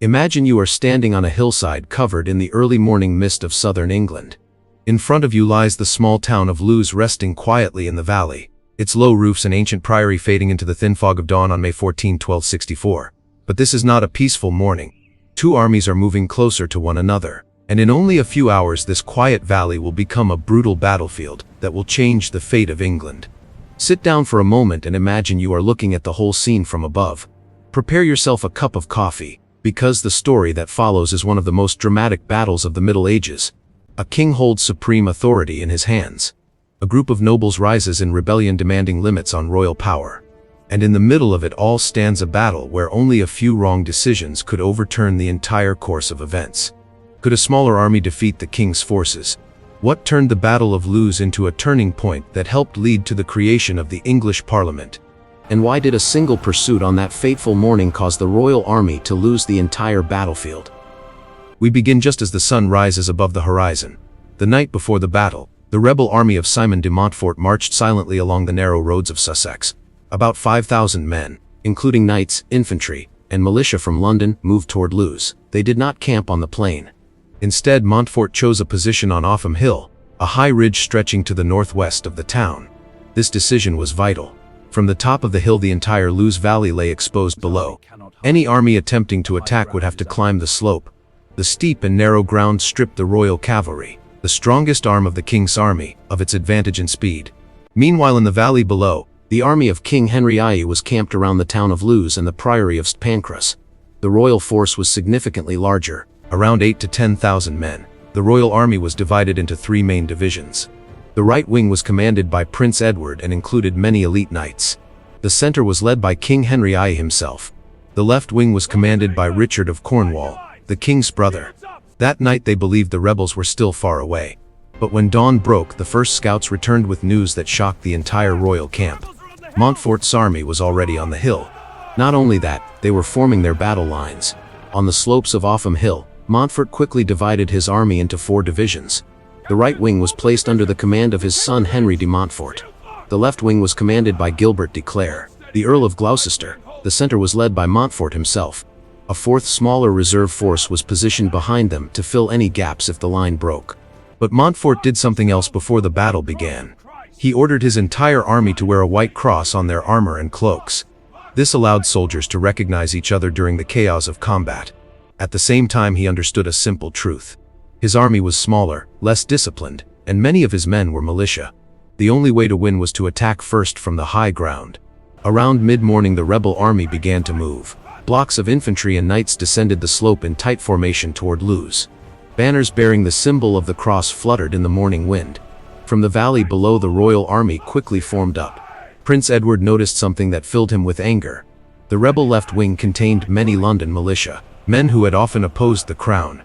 Imagine you are standing on a hillside covered in the early morning mist of southern England. In front of you lies the small town of Lewes resting quietly in the valley, its low roofs and ancient priory fading into the thin fog of dawn on May 14, 1264. But this is not a peaceful morning. Two armies are moving closer to one another, and in only a few hours this quiet valley will become a brutal battlefield that will change the fate of England. Sit down for a moment and imagine you are looking at the whole scene from above. Prepare yourself a cup of coffee, because the story that follows is one of the most dramatic battles of the Middle Ages. A king holds supreme authority in his hands. A group of nobles rises in rebellion demanding limits on royal power. And in the middle of it all stands a battle where only a few wrong decisions could overturn the entire course of events. Could a smaller army defeat the king's forces? What turned the Battle of Lewes into a turning point that helped lead to the creation of the English Parliament? And why did a single pursuit on that fateful morning cause the royal army to lose the entire battlefield? We begin just as the sun rises above the horizon. The night before the battle, the rebel army of Simon de Montfort marched silently along the narrow roads of Sussex. About 5,000 men, including knights, infantry, and militia from London, moved toward Lewes. They did not camp on the plain. Instead, Montfort chose a position on Offham Hill, a high ridge stretching to the northwest of the town. This decision was vital. From the top of the hill the entire Lewes Valley lay exposed below. Any army attempting to attack would have to climb the slope. The steep and narrow ground stripped the royal cavalry, the strongest arm of the king's army, of its advantage in speed. Meanwhile in the valley below, the army of King Henry I was camped around the town of Lewes and the priory of St. Pancras. The royal force was significantly larger, around 8,000 to 10,000 men. The royal army was divided into three main divisions. The right wing was commanded by Prince Edward and included many elite knights. The center was led by King Henry I himself. The left wing was commanded by Richard of Cornwall, the king's brother. That night they believed the rebels were still far away. But when dawn broke, the first scouts returned with news that shocked the entire royal camp. Montfort's army was already on the hill. Not only that, they were forming their battle lines. On the slopes of Offham Hill, Montfort quickly divided his army into four divisions. The right wing was placed under the command of his son Henry de Montfort. The left wing was commanded by Gilbert de Clare, the Earl of Gloucester. The center was led by Montfort himself. A fourth smaller reserve force was positioned behind them to fill any gaps if the line broke. But Montfort did something else before the battle began. He ordered his entire army to wear a white cross on their armor and cloaks. This allowed soldiers to recognize each other during the chaos of combat. At the same time he understood a simple truth. His army was smaller, less disciplined, and many of his men were militia. The only way to win was to attack first from the high ground. Around mid-morning the rebel army began to move. Blocks of infantry and knights descended the slope in tight formation toward Lewes. Banners bearing the symbol of the cross fluttered in the morning wind. From the valley below the royal army quickly formed up. Prince Edward noticed something that filled him with anger. The rebel left wing contained many London militia, men who had often opposed the crown.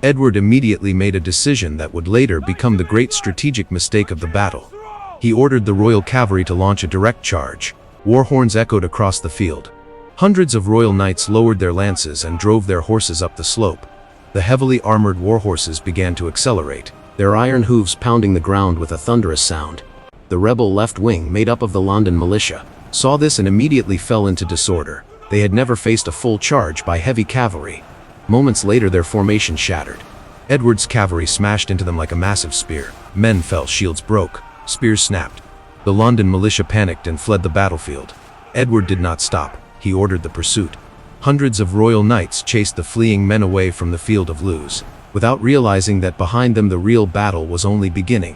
Edward immediately made a decision that would later become the great strategic mistake of the battle. He ordered the royal cavalry to launch a direct charge. War horns echoed across the field. Hundreds of royal knights lowered their lances and drove their horses up the slope. The heavily armored war horses began to accelerate, their iron hooves pounding the ground with a thunderous sound. The rebel left wing, made up of the London militia, saw this and immediately fell into disorder. They had never faced a full charge by heavy cavalry. Moments later their formation shattered. Edward's cavalry smashed into them like a massive spear. Men fell, shields broke, spears snapped. The London militia panicked and fled the battlefield. Edward did not stop. He ordered the pursuit. Hundreds of royal knights chased the fleeing men away from the field of Lewes, without realizing that behind them the real battle was only beginning.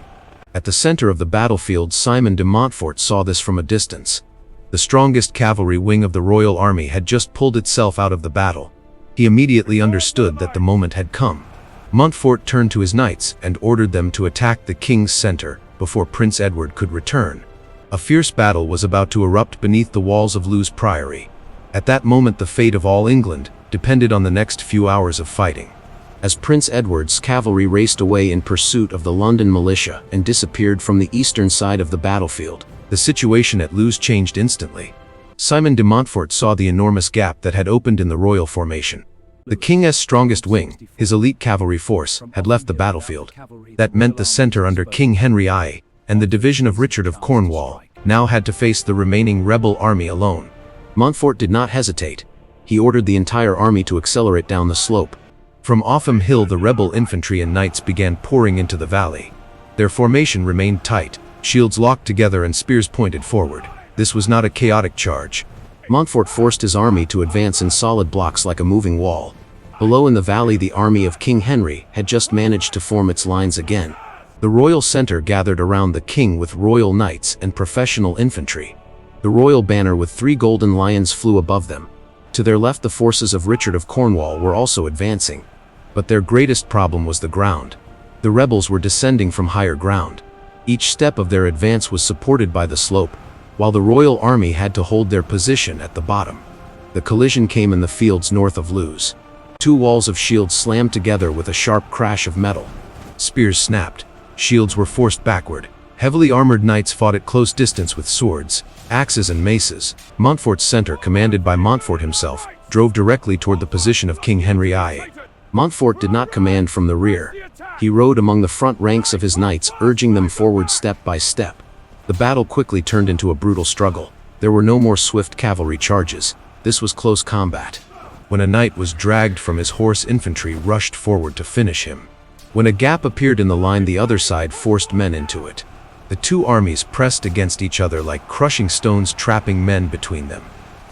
At the center of the battlefield, Simon de Montfort saw this from a distance. The strongest cavalry wing of the royal army had just pulled itself out of the battle. He immediately understood that the moment had come. Montfort turned to his knights and ordered them to attack the king's center before Prince Edward could return. A fierce battle was about to erupt beneath the walls of Lewes Priory. At that moment the fate of all England depended on the next few hours of fighting. As Prince Edward's cavalry raced away in pursuit of the London militia and disappeared from the eastern side of the battlefield, the situation at Lewes changed instantly. Simon de Montfort saw the enormous gap that had opened in the royal formation. The king's strongest wing, his elite cavalry force, had left the battlefield. That meant the center under King Henry I and the division of Richard of Cornwall now had to face the remaining rebel army alone. Montfort did not hesitate. He ordered the entire army to accelerate down the slope. From Offham Hill, the rebel infantry and knights began pouring into the valley. Their formation remained tight, shields locked together and spears pointed forward. This was not a chaotic charge. Montfort forced his army to advance in solid blocks like a moving wall. Below in the valley, the army of King Henry had just managed to form its lines again. The royal center gathered around the king with royal knights and professional infantry. The royal banner with 3 golden lions flew above them. To their left, the forces of Richard of Cornwall were also advancing. But their greatest problem was the ground. The rebels were descending from higher ground. Each step of their advance was supported by the slope, while the royal army had to hold their position at the bottom. The collision came in the fields north of Lewes. 2 walls of shields slammed together with a sharp crash of metal. Spears snapped. Shields were forced backward. Heavily armored knights fought at close distance with swords, axes and maces. Montfort's center, commanded by Montfort himself, drove directly toward the position of King Henry I. Montfort did not command from the rear. He rode among the front ranks of his knights, urging them forward step by step. The battle quickly turned into a brutal struggle. There were no more swift cavalry charges. This was close combat. When a knight was dragged from his horse, infantry rushed forward to finish him. When a gap appeared in the line, the other side forced men into it. The 2 armies pressed against each other like crushing stones, trapping men between them.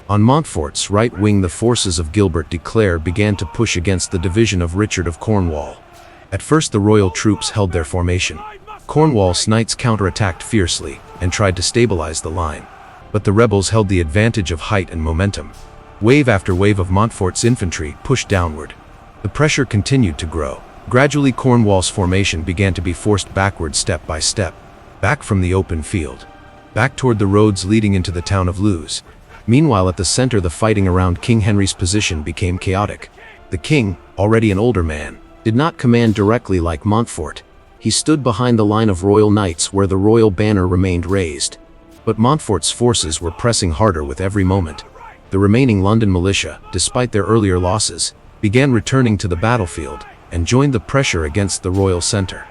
On Montfort's right wing, the forces of Gilbert de Clare began to push against the division of Richard of Cornwall. At first, the royal troops held their formation. Cornwall's knights counterattacked fiercely and tried to stabilize the line. But the rebels held the advantage of height and momentum. Wave after wave of Montfort's infantry pushed downward. The pressure continued to grow. Gradually, Cornwall's formation began to be forced backward step by step. Back from the open field. Back toward the roads leading into the town of Lewes. Meanwhile, at the center, the fighting around King Henry's position became chaotic. The king, already an older man, did not command directly like Montfort. He stood behind the line of royal knights where the royal banner remained raised. But Montfort's forces were pressing harder with every moment. The remaining London militia, despite their earlier losses, began returning to the battlefield and joined the pressure against the royal center.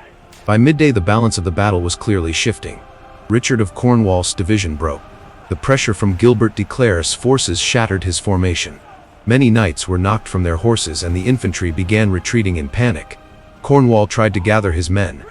By midday, the balance of the battle was clearly shifting. Richard of Cornwall's division broke. The pressure from Gilbert de Clare's forces shattered his formation. Many knights were knocked from their horses and the infantry began retreating in panic. Cornwall tried to gather his men,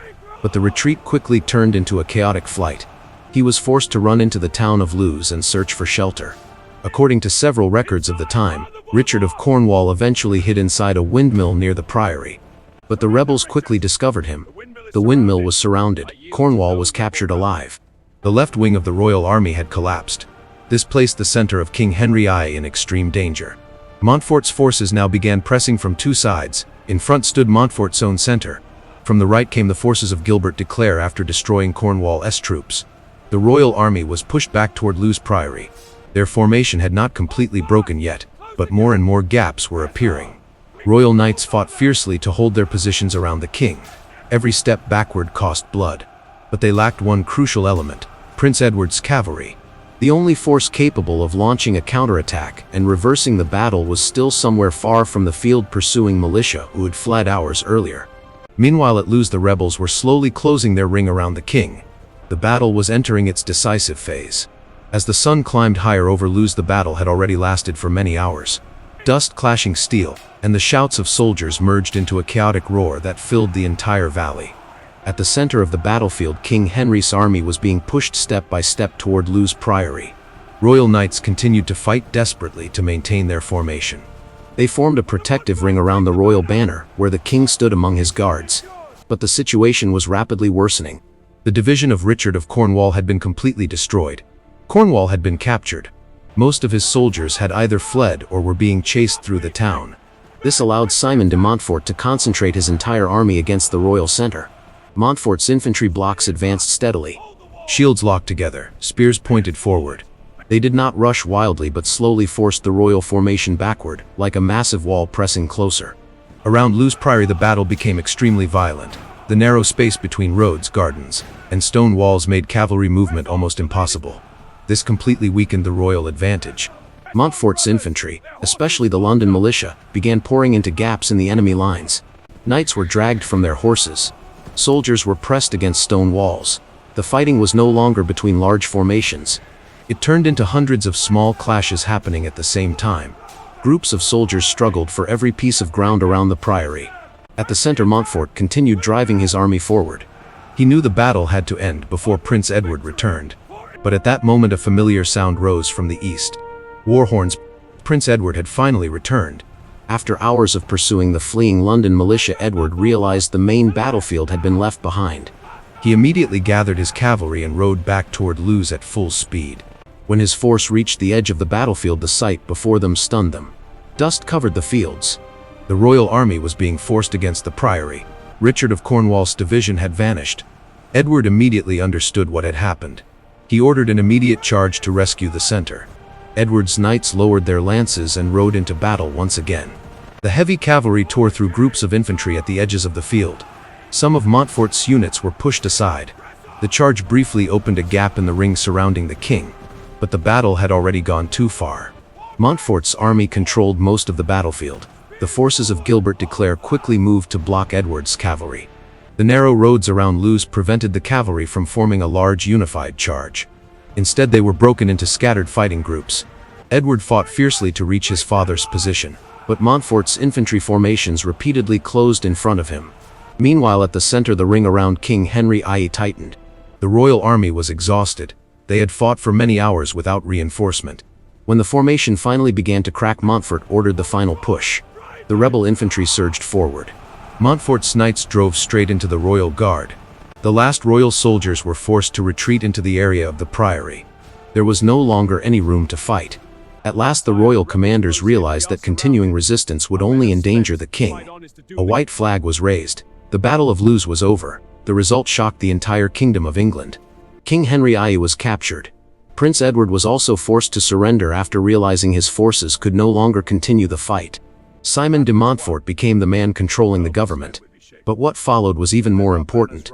but the retreat quickly turned into a chaotic flight. He was forced to run into the town of Lewes and search for shelter. According to several records of the time, Richard of Cornwall eventually hid inside a windmill near the priory. But the rebels quickly discovered him. The windmill was surrounded. Cornwall was captured alive. The left wing of the royal army had collapsed. This placed the center of King Henry I in extreme danger. Montfort's forces now began pressing from 2 sides. In front stood Montfort's own center. From the right came the forces of Gilbert de Clare after destroying Cornwall's troops. The royal army was pushed back toward Lewes Priory. Their formation had not completely broken yet, but more and more gaps were appearing. Royal knights fought fiercely to hold their positions around the king. Every step backward cost blood. But they lacked one crucial element: Prince Edward's cavalry. The only force capable of launching a counterattack and reversing the battle was still somewhere far from the field, pursuing militia who had fled hours earlier. Meanwhile, at Lewes, the rebels were slowly closing their ring around the king. The battle was entering its decisive phase. As the sun climbed higher over Lewes, the battle had already lasted for many hours. Dust, clashing steel, and the shouts of soldiers merged into a chaotic roar that filled the entire valley. At the center of the battlefield, King Henry's army was being pushed step by step toward Lewes Priory. Royal knights continued to fight desperately to maintain their formation. They formed a protective ring around the royal banner, where the king stood among his guards. But the situation was rapidly worsening. The division of Richard of Cornwall had been completely destroyed. Cornwall had been captured. Most of his soldiers had either fled or were being chased through the town. This allowed Simon de Montfort to concentrate his entire army against the royal center. Montfort's infantry blocks advanced steadily. Shields locked together, spears pointed forward. They did not rush wildly but slowly forced the royal formation backward, like a massive wall pressing closer. Around Lewes Priory, the battle became extremely violent. The narrow space between roads, gardens, and stone walls made cavalry movement almost impossible. This completely weakened the royal advantage. Montfort's infantry, especially the London militia, began pouring into gaps in the enemy lines. Knights were dragged from their horses. Soldiers were pressed against stone walls. The fighting was no longer between large formations. It turned into hundreds of small clashes happening at the same time. Groups of soldiers struggled for every piece of ground around the priory. At the center, Montfort continued driving his army forward. He knew the battle had to end before Prince Edward returned. But at that moment a familiar sound rose from the east. War horns. Prince Edward had finally returned. After hours of pursuing the fleeing London militia, Edward realized the main battlefield had been left behind. He immediately gathered his cavalry and rode back toward Lewes at full speed. When his force reached the edge of the battlefield, the sight before them stunned them. Dust covered the fields. The royal army was being forced against the priory. Richard of Cornwall's division had vanished. Edward immediately understood what had happened. He ordered an immediate charge to rescue the center. Edward's knights lowered their lances and rode into battle once again. The heavy cavalry tore through groups of infantry at the edges of the field. Some of Montfort's units were pushed aside. The charge briefly opened a gap in the ring surrounding the king, but the battle had already gone too far. Montfort's army controlled most of the battlefield. The forces of Gilbert de Clare quickly moved to block Edward's cavalry. The narrow roads around Lewes prevented the cavalry from forming a large unified charge. Instead, they were broken into scattered fighting groups. Edward fought fiercely to reach his father's position, but Montfort's infantry formations repeatedly closed in front of him. Meanwhile, at the center, the ring around King Henry tightened. The royal army was exhausted. They had fought for many hours without reinforcement. When the formation finally began to crack, Montfort ordered the final push. The rebel infantry surged forward. Montfort's knights drove straight into the royal guard. The last royal soldiers were forced to retreat into the area of the priory. There was no longer any room to fight. At last the royal commanders realized that continuing resistance would only endanger the king. A white flag was raised. The Battle of Lewes was over. The result shocked the entire Kingdom of England. King Henry was captured. Prince Edward was also forced to surrender after realizing his forces could no longer continue the fight. Simon de Montfort became the man controlling the government. But what followed was even more important.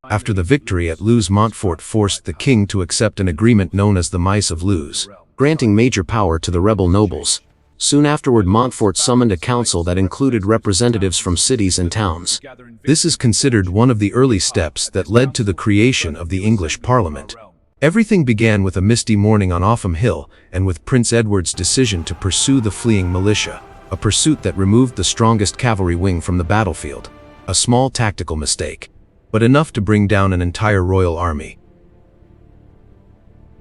After the victory at Lewes, Montfort forced the king to accept an agreement known as the Mice of Lewes, granting major power to the rebel nobles. Soon afterward, Montfort summoned a council that included representatives from cities and towns. This is considered one of the early steps that led to the creation of the English Parliament. Everything began with a misty morning on Offham Hill, and with Prince Edward's decision to pursue the fleeing militia, a pursuit that removed the strongest cavalry wing from the battlefield. A small tactical mistake, but enough to bring down an entire royal army.